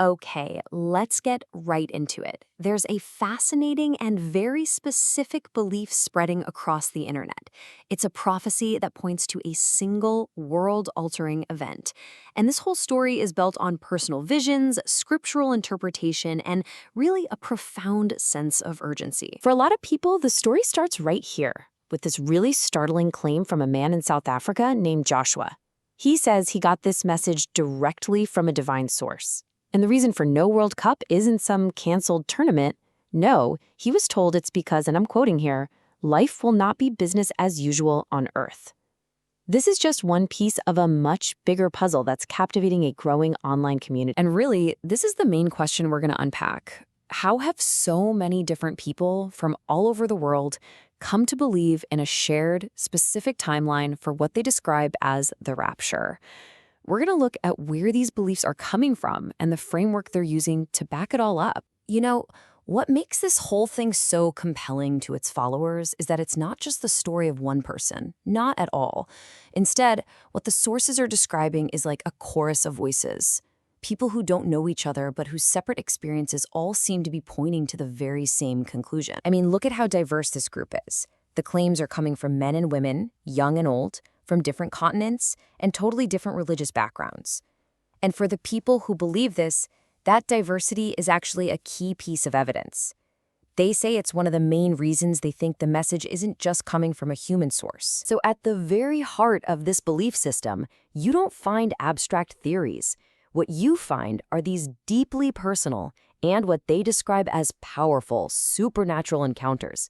Okay, let's get right into it. There's a fascinating and very specific belief spreading across the internet. It's a prophecy that points to a single world-altering event. And this whole story is built on personal visions, scriptural interpretation, and really a profound sense of urgency. For a lot of people, the story starts right here, with this really startling claim from a man in South Africa named Joshua. He says he got this message directly from a divine source. And the reason for no World Cup isn't some canceled tournament. No, he was told it's because, and I'm quoting here, life will not be business as usual on Earth. This is just one piece of a much bigger puzzle that's captivating a growing online community. And really, this is the main question we're going to unpack. How have so many different people from all over the world come to believe in a shared, specific timeline for what they describe as the Rapture? We're going to look at where these beliefs are coming from and the framework they're using to back it all up. You know, what makes this whole thing so compelling to its followers is that it's not just the story of one person, not at all. Instead, what the sources are describing is like a chorus of voices. People who don't know each other, but whose separate experiences all seem to be pointing to the very same conclusion. I mean, look at how diverse this group is. The claims are coming from men and women, young and old, from different continents, and totally different religious backgrounds. And for the people who believe this, that diversity is actually a key piece of evidence. They say it's one of the main reasons they think the message isn't just coming from a human source. So at the very heart of this belief system, you don't find abstract theories. What you find are these deeply personal and what they describe as powerful, supernatural encounters.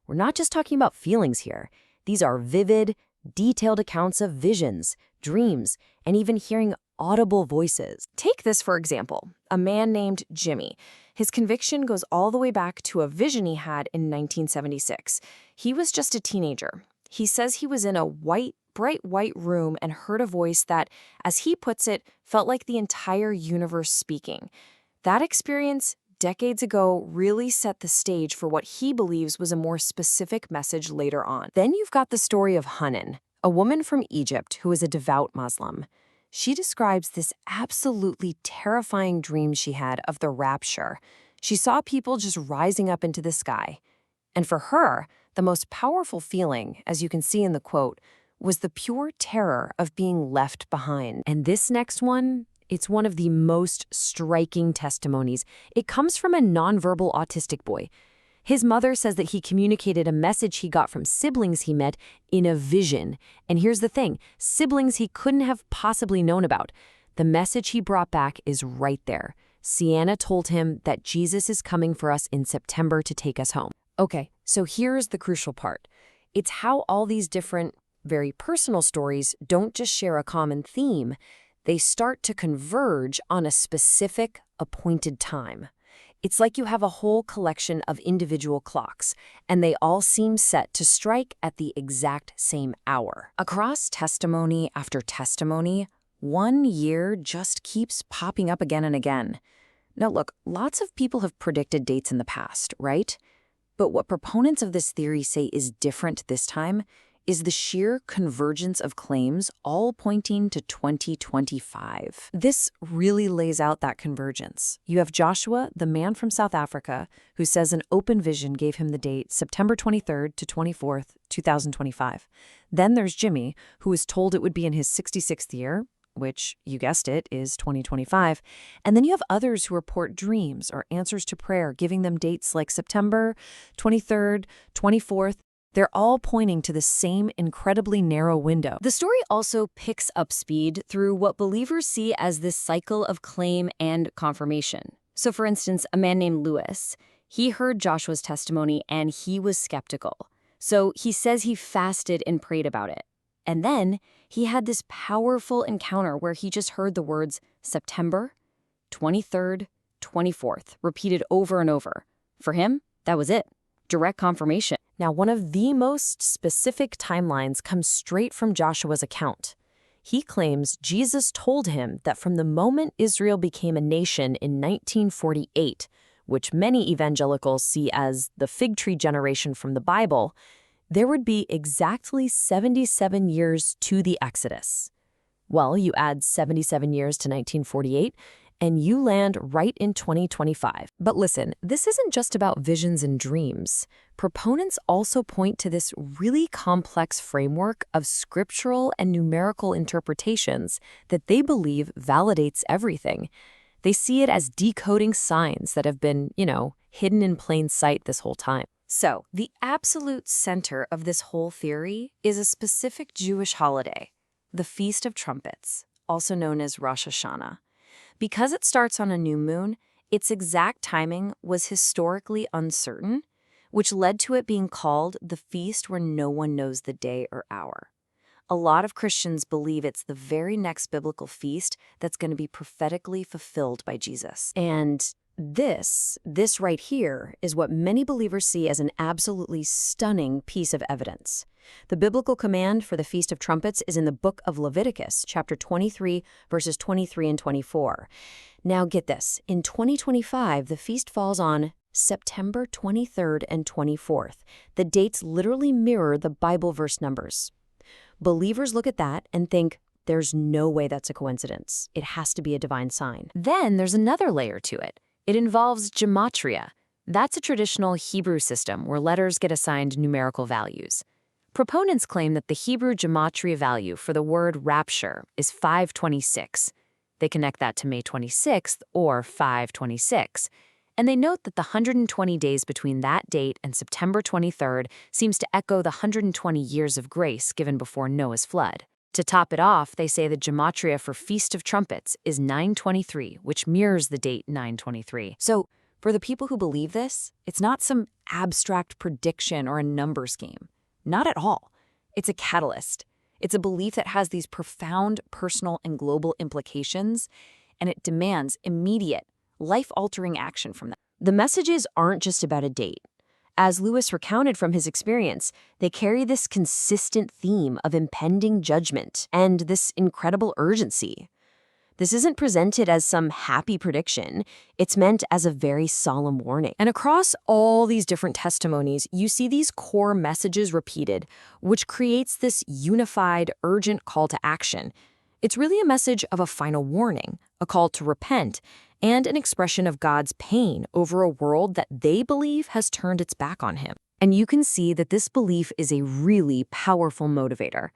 We're not just talking about feelings here. These are vivid, detailed accounts of visions, dreams, and even hearing audible voices. Take this, for example, a man named Jimmy. His conviction goes all the way back to a vision he had in 1976. He was just a teenager. He says he was in a bright white room and heard a voice that, as he puts it, felt like the entire universe speaking. That experience, decades ago, really set the stage for what he believes was a more specific message later on. Then you've got the story of Hanan, a woman from Egypt who is a devout Muslim. She describes this absolutely terrifying dream she had of the rapture. She saw people just rising up into the sky. And for her, the most powerful feeling, as you can see in the quote, was the pure terror of being left behind. And this next one, it's one of the most striking testimonies. It comes from a nonverbal autistic boy. His mother says that he communicated a message he got from siblings he met in a vision. And here's the thing, siblings he couldn't have possibly known about. The message he brought back is right there. Sienna told him that Jesus is coming for us in September to take us home. Okay, so here's the crucial part. It's how all these different, very personal stories don't just share a common theme. They start to converge on a specific, appointed time. It's like you have a whole collection of individual clocks, and they all seem set to strike at the exact same hour. Across testimony after testimony, 1 year just keeps popping up again and again. Now look, lots of people have predicted dates in the past, right? But what proponents of this theory say is different this time is the sheer convergence of claims all pointing to 2025. This really lays out that convergence. You have Joshua, the man from South Africa, who says an open vision gave him the date September 23rd to 24th, 2025. Then there's Jimmy, who was told it would be in his 66th year, which, you guessed it, is 2025. And then you have others who report dreams or answers to prayer, giving them dates like September 23rd, 24th, they're all pointing to the same incredibly narrow window. The story also picks up speed through what believers see as this cycle of claim and confirmation. So for instance, a man named Lewis, he heard Joshua's testimony and he was skeptical. So he says he fasted and prayed about it. And then he had this powerful encounter where he just heard the words September 23rd, 24th, repeated over and over. For him, that was it. Direct confirmation. Now, one of the most specific timelines comes straight from Joshua's account. He claims Jesus told him that from the moment Israel became a nation in 1948, which many evangelicals see as the fig tree generation from the Bible, there would be exactly 77 years to the Exodus. Well, you add 77 years to 1948, and you land right in 2025. But listen, this isn't just about visions and dreams. Proponents also point to this really complex framework of scriptural and numerical interpretations that they believe validates everything. They see it as decoding signs that have been, hidden in plain sight this whole time. So, the absolute center of this whole theory is a specific Jewish holiday, the Feast of Trumpets, also known as Rosh Hashanah. Because it starts on a new moon, its exact timing was historically uncertain, which led to it being called the feast where no one knows the day or hour. A lot of Christians believe it's the very next biblical feast that's going to be prophetically fulfilled by Jesus. And this right here is what many believers see as an absolutely stunning piece of evidence. The biblical command for the Feast of Trumpets is in the book of Leviticus, chapter 23, verses 23 and 24. Now get this, in 2025, the feast falls on September 23rd and 24th. The dates literally mirror the Bible verse numbers. Believers look at that and think, there's no way that's a coincidence. It has to be a divine sign. Then there's another layer to it. It involves gematria. That's a traditional Hebrew system where letters get assigned numerical values. Proponents claim that the Hebrew gematria value for the word rapture is 526. They connect that to May 26th, or 526. And they note that the 120 days between that date and September 23rd seems to echo the 120 years of grace given before Noah's flood. To top it off, they say the gematria for Feast of Trumpets is 923, which mirrors the date 923. So, for the people who believe this, it's not some abstract prediction or a number scheme. Not at all. It's a catalyst. It's a belief that has these profound personal and global implications, and it demands immediate, life-altering action from them. The messages aren't just about a date. As Lewis recounted from his experience, they carry this consistent theme of impending judgment and this incredible urgency. This isn't presented as some happy prediction. It's meant as a very solemn warning. And across all these different testimonies, you see these core messages repeated, which creates this unified, urgent call to action. It's really a message of a final warning, a call to repent, and an expression of God's pain over a world that they believe has turned its back on him. And you can see that this belief is a really powerful motivator.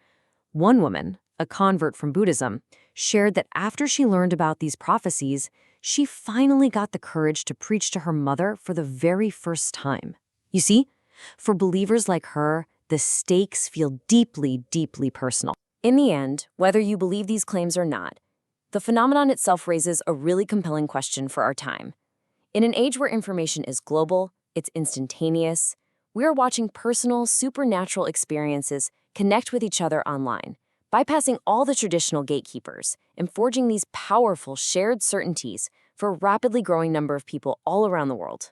One woman, a convert from Buddhism, shared that after she learned about these prophecies, she finally got the courage to preach to her mother for the very first time. You see, for believers like her, the stakes feel deeply, deeply personal. In the end, whether you believe these claims or not, the phenomenon itself raises a really compelling question for our time. In an age where information is global, it's instantaneous, we are watching personal, supernatural experiences connect with each other online, bypassing all the traditional gatekeepers and forging these powerful shared certainties for a rapidly growing number of people all around the world.